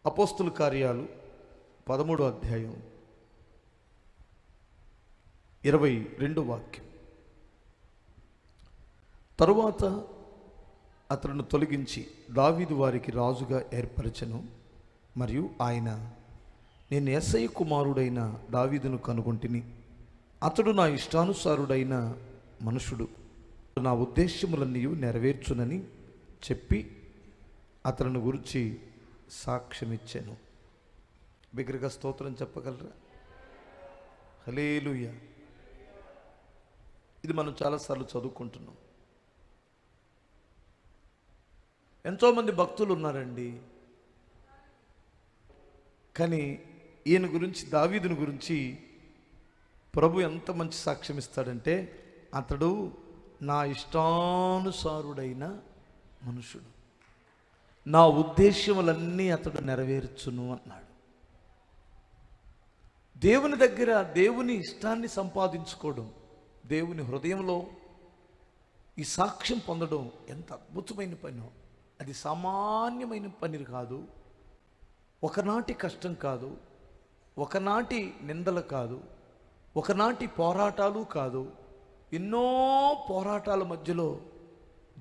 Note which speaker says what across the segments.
Speaker 1: అపోస్తుల కార్యాలు 13వ అధ్యాయం 22వ వాక్యం. తరువాత అతను తొలగించి దావీదు వారికి రాజుగా ఏర్పరచెను. మరియు ఆయన, నేను యేసై కుమారుడైన దావీదును కనుగొంటిని, అతడు నా ఇష్టానుసారుడైన మనుషుడు, నా ఉద్దేశ్యములన్నీ నెరవేర్చునని చెప్పి అతను గురించి సాక్ష్యమిచ్చాను. బిగ్గరగా స్తోత్రం చెప్పగలరా? హల్లెలూయా. ఇది మనం చాలాసార్లు చదువుకుంటున్నాం. ఎంతోమంది భక్తులు ఉన్నారండి, కానీ ఈయన గురించి, దావీదుని గురించి ప్రభు ఎంత మంచి సాక్ష్యం ఇస్తాడంటే, అతడు నా ఇష్టానుసారుడైన మనుషుడు, నా ఉద్దేశ్యములన్నీ అతడు నెరవేర్చును అన్నాడు. దేవుని దగ్గర దేవుని ఇష్టాన్ని సంపాదించుకోవడం, దేవుని హృదయంలో ఈ సాక్ష్యం పొందడం ఎంత అద్భుతమైన పనో. అది సామాన్యమైన పని కాదు, ఒకనాటి కష్టం కాదు, ఒకనాటి నిందలు కాదు, ఒకనాటి పోరాటాలు కాదు. ఎన్నో పోరాటాల మధ్యలో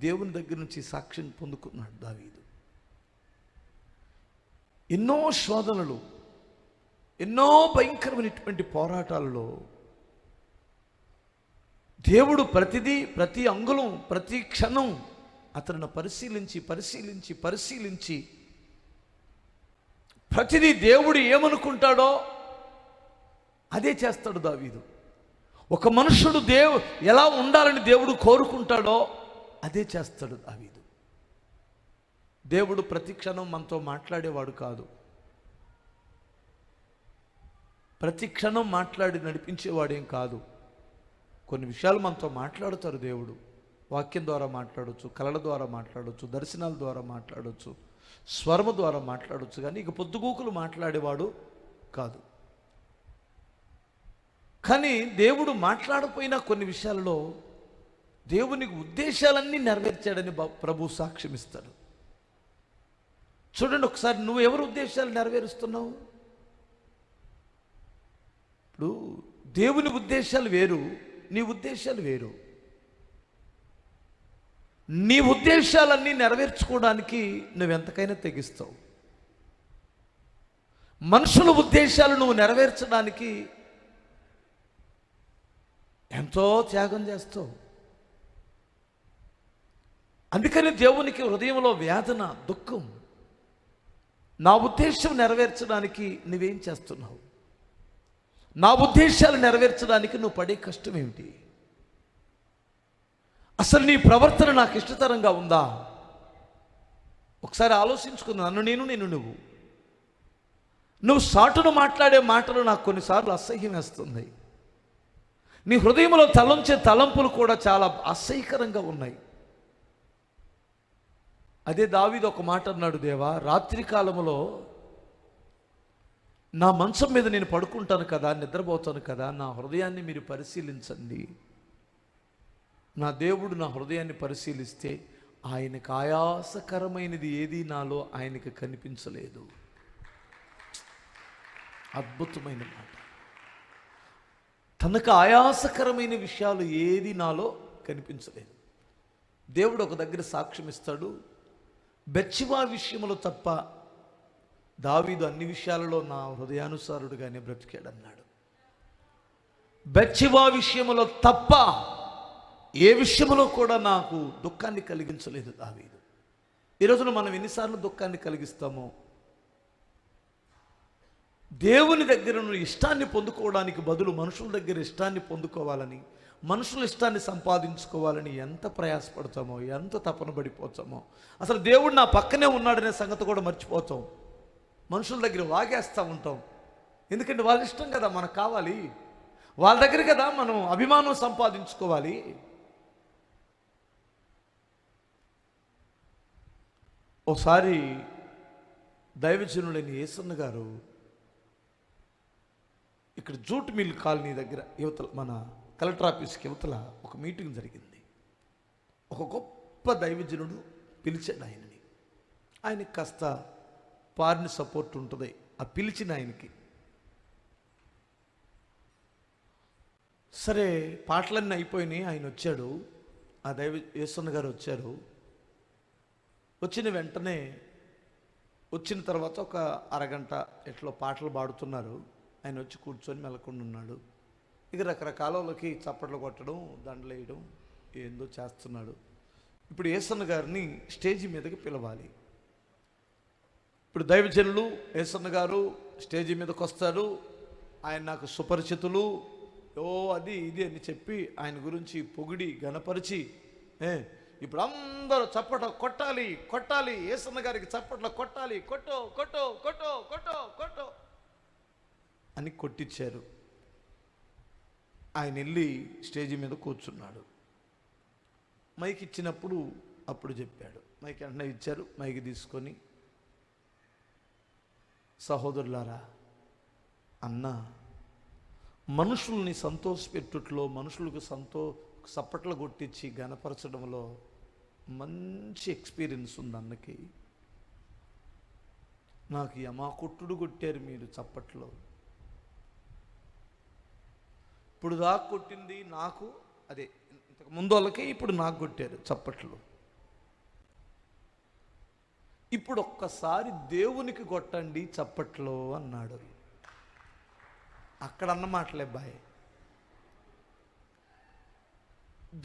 Speaker 1: దేవుని దగ్గర నుంచి సాక్ష్యం పొందుకున్నాడు దావీదు. ఎన్నో శోధనలు, ఎన్నో భయంకరమైనటువంటి పోరాటాలలో దేవుడు ప్రతి అంగుళం, ప్రతి క్షణం అతను పరిశీలించి ప్రతిదీ దేవుడు ఏమనుకుంటాడో అదే చేస్తాడు దావీదు. ఒక మనుషుడు ఎలా ఉండాలని దేవుడు కోరుకుంటాడో అదే చేస్తాడు దావీదు. దేవుడు ప్రతి క్షణం మనతో మాట్లాడేవాడు కాదు, ప్రతి క్షణం మాట్లాడి నడిపించేవాడేం కాదు. కొన్ని విషయాలు మనతో మాట్లాడుతారు దేవుడు. వాక్యం ద్వారా మాట్లాడవచ్చు, కళల ద్వారా మాట్లాడవచ్చు, దర్శనాల ద్వారా మాట్లాడవచ్చు, స్వరము ద్వారా మాట్లాడవచ్చు, కానీ ఇక పొద్దుగూకులు మాట్లాడేవాడు కాదు. కానీ దేవుడు మాట్లాడపోయినా కొన్ని విషయాలలో దేవునికి ఉద్దేశాలన్నీ నెరవేర్చాడని ప్రభు సాక్ష్యం ఇస్తాడు. చూడండి ఒకసారి, నువ్వు ఎవరి ఉద్దేశాలు నెరవేరుస్తున్నావు? ఇప్పుడు దేవుని ఉద్దేశాలు వేరు, నీ ఉద్దేశాలు వేరు. నీ ఉద్దేశాలన్నీ నెరవేర్చుకోవడానికి నువ్వెంతకైనా తెగిస్తావు. మనుషుల ఉద్దేశాలు నువ్వు నెరవేర్చడానికి ఎంతో త్యాగం చేస్తావు. అందుకని దేవునికి హృదయంలో వేదన, దుఃఖం. నా ఉద్దేశం నెరవేర్చడానికి నువ్వేం చేస్తున్నావు? నా ఉద్దేశాలు నెరవేర్చడానికి నువ్వు పడే కష్టం ఏమిటి? అసలు నీ ప్రవర్తన నాకు ఇష్టతరంగా ఉందా? ఒకసారి ఆలోచించుకుందా. నేను నువ్వు సాటును మాట్లాడే మాటలు నాకు కొన్నిసార్లు అసహ్యం వేస్తుంది. నీ హృదయంలో తలంచే తలంపులు కూడా చాలా అసహ్యకరంగా ఉన్నాయి. అదే దావీదు ఒక మాట అన్నాడు, దేవా, రాత్రి కాలంలో నా మంచం మీద నేను పడుకుంటాను కదా, నిద్రపోతాను కదా, నా హృదయాన్ని మీరు పరిశీలించండి. నా దేవుడు నా హృదయాన్ని పరిశీలిస్తే ఆయనకు ఆయాసకరమైనది ఏది నాలో ఆయనకు కనిపించలేదు. అద్భుతమైన మాట. తనకు ఆయాసకరమైన విషయాలు ఏది నాలో కనిపించలేదు. దేవుడు ఒక దగ్గర సాక్ష్యం ఇస్తాడు, బెత్షెబా విషయంలో తప్ప దావీదు అన్ని విషయాలలో నా హృదయానుసారుడుగానే బ్రతికాడన్నాడు. బెత్షెబా విషయంలో తప్ప ఏ విషయంలో కూడా నాకు దుఃఖాన్ని కలిగించలేదు దావీదు. ఈరోజున మనం ఎన్నిసార్లు దుఃఖాన్ని కలిగిస్తామో. దేవుని దగ్గర ఇష్టాన్ని పొందుకోవడానికి బదులు మనుషుల దగ్గర ఇష్టాన్ని పొందుకోవాలని, మనుషుల ఇష్టాన్ని సంపాదించుకోవాలని ఎంత ప్రయాసపడతామో, ఎంత తపన పడిపోతామో. అసలు దేవుడు నా పక్కనే ఉన్నాడనే సంగతి కూడా మర్చిపోతాం. మనుషుల దగ్గర వాగేస్తూ ఉంటాం. ఎందుకంటే వాళ్ళ ఇష్టం కదా మనకు కావాలి, వాళ్ళ దగ్గర కదా మనం అభిమానం సంపాదించుకోవాలి. ఓసారి దైవజనుడైన యేసన్న గారు ఇక్కడ జూట్ మిల్ కాలనీ దగ్గర యువతల, మన కలెక్టర్ ఆఫీస్కి యువతల ఒక మీటింగ్ జరిగింది. ఒక గొప్ప దైవజనుడు పిలిచాడు ఆయనని. ఆయనకి కాస్త పారిన సపోర్ట్ ఉంటుంది ఆ పిలిచిన ఆయనకి. సరే పాటలన్నీ అయిపోయినాయి, ఆయన వచ్చాడు, ఆ యేసన్న గారు వచ్చారు. వచ్చిన వెంటనే వచ్చిన తర్వాత ఒక అరగంట ఎట్లా పాటలు పాడుతున్నారు. ఆయన వచ్చి కూర్చొని మెలకుండా ఉన్నాడు. ఇక రకరకాల వాళ్ళకి చప్పట్లు కొట్టడం, దండలు వేయడం ఏందో చేస్తున్నాడు. ఇప్పుడు యేసన్న గారిని స్టేజీ మీదకి పిలవాలి. ఇప్పుడు దైవజనులు యేసన్న గారు స్టేజీ మీదకి వస్తారు. ఆయన నాకు సుపరిచితులు, అది ఇది అని చెప్పి ఆయన గురించి పొగిడి గణపరిచి, ఇప్పుడు అందరూ చప్పట కొట్టాలి కొట్టాలి, యేసన్న గారికి చప్పట్లు కొట్టాలి, కొట్టో కొట్టో కొట్టో కొట్టో కొట్టో అని కొట్టించారు. ఆయన వెళ్ళి స్టేజీ మీద కూర్చున్నాడు. మైక్ ఇచ్చినప్పుడు అప్పుడు చెప్పాడు. మైక్ వెంటనే ఇచ్చారు. మైక్ తీసుకొని, సహోదరులారా, అన్న మనుషుల్ని సంతోషపెట్టుట్లో, మనుషులకు చప్పట్లు కొట్టించి గణపరచడంలో మంచి ఎక్స్పీరియన్స్ ఉంది అన్నకి. నాకు యమా కొట్టుడు కొట్టారు మీరు చప్పట్లో. ఇప్పుడు దాకా కొట్టింది నాకు, అదే ఇంతకు ముందు వాళ్ళకి, ఇప్పుడు నాకు కొట్టారు చప్పట్లు. ఇప్పుడు ఒక్కసారి దేవునికి కొట్టండి చప్పట్లో అన్నాడు. అక్కడ అన్న మాటలే బాయ్.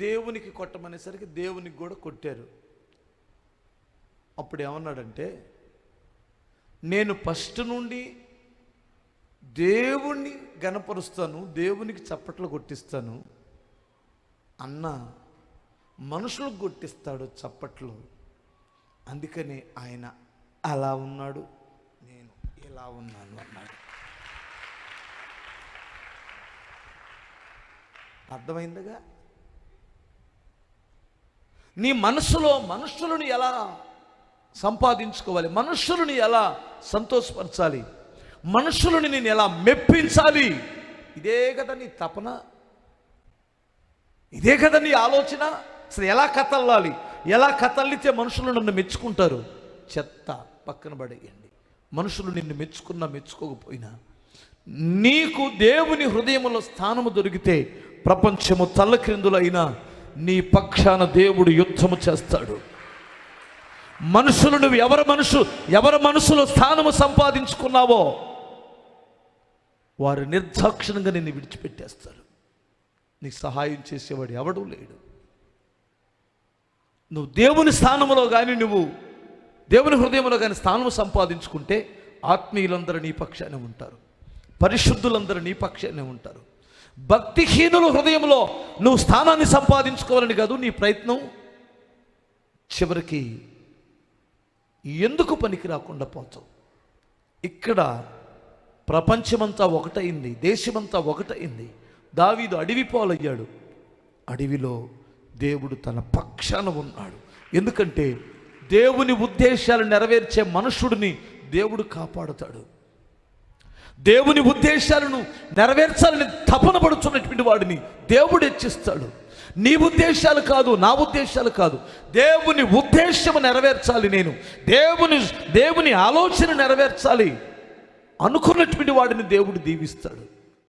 Speaker 1: దేవునికి కొట్టమనేసరికి దేవునికి కూడా కొట్టారు. అప్పుడు ఏమన్నాడంటే, నేను ఫస్ట్ నుండి దేవుణ్ణి గణపరుస్తాను, దేవునికి చప్పట్లు కొట్టిస్తాను, అన్న మనుషులకు కొట్టిస్తాడు చప్పట్లు. అందుకని ఆయన అలా ఉన్నాడు, నేను ఇలా ఉన్నాను అన్నాడు. అర్థమైందిగా? నీ మనసులో మనుషులను ఎలా సంపాదించుకోవాలి, మనుషులను ఎలా సంతోషపరచాలి, మనుషులను నేను ఎలా మెప్పించాలి, ఇదే కదా నీ తపన, ఇదే కదా నీ ఆలోచన. అసలు ఎలా కథల్లాలి, ఎలా కథల్లితే మనుషులు నన్ను మెచ్చుకుంటారు. చెత్త పక్కన పడేయండి. మనుషులు నిన్ను మెచ్చుకున్నా మెచ్చుకోకపోయినా నీకు దేవుని హృదయంలో స్థానము దొరికితే ప్రపంచము తల్లక్రిందులైనా నీ పక్షాన దేవుడు యుద్ధము చేస్తాడు. మనుషులు నువ్వు ఎవరి మనసులో స్థానము సంపాదించుకున్నావో వారు నిర్దాక్షిణంగా నిన్ను విడిచిపెట్టేస్తారు. నీకు సహాయం చేసేవాడు ఎవడూ లేడు. నువ్వు దేవుని స్థానంలో కానీ, నువ్వు దేవుని హృదయంలో కానీ స్థానం సంపాదించుకుంటే ఆత్మీయులందరూ నీ పక్షానే ఉంటారు, పరిశుద్ధులందరూ నీ పక్షానే ఉంటారు. భక్తిహీనుల హృదయంలో నువ్వు స్థానాన్ని సంపాదించుకోవాలని కాదు నీ ప్రయత్నం, చివరికి ఎందుకు పనికి రాకుండా పోతావు. ఇక్కడ ప్రపంచమంతా ఒకటైంది, దేశమంతా ఒకటైంది. దావీదు అడవి పాలయ్యాడు. అడవిలో దేవుడు తన పక్షాన ఉన్నాడు. ఎందుకంటే దేవుని ఉద్దేశాలు నెరవేర్చే మనుషుడిని దేవుడు కాపాడుతాడు. దేవుని ఉద్దేశాలను నెరవేర్చాలని తపన పడుతున్నటువంటి వాడిని దేవుడు హెచ్చిస్తాడు. నీ ఉద్దేశాలు కాదు, నా ఉద్దేశాలు కాదు, దేవుని ఉద్దేశం నెరవేర్చాలి, నేను దేవుని ఆలోచన నెరవేర్చాలి అనుకున్నటువంటి వాడిని దేవుడు దీవిస్తాడు.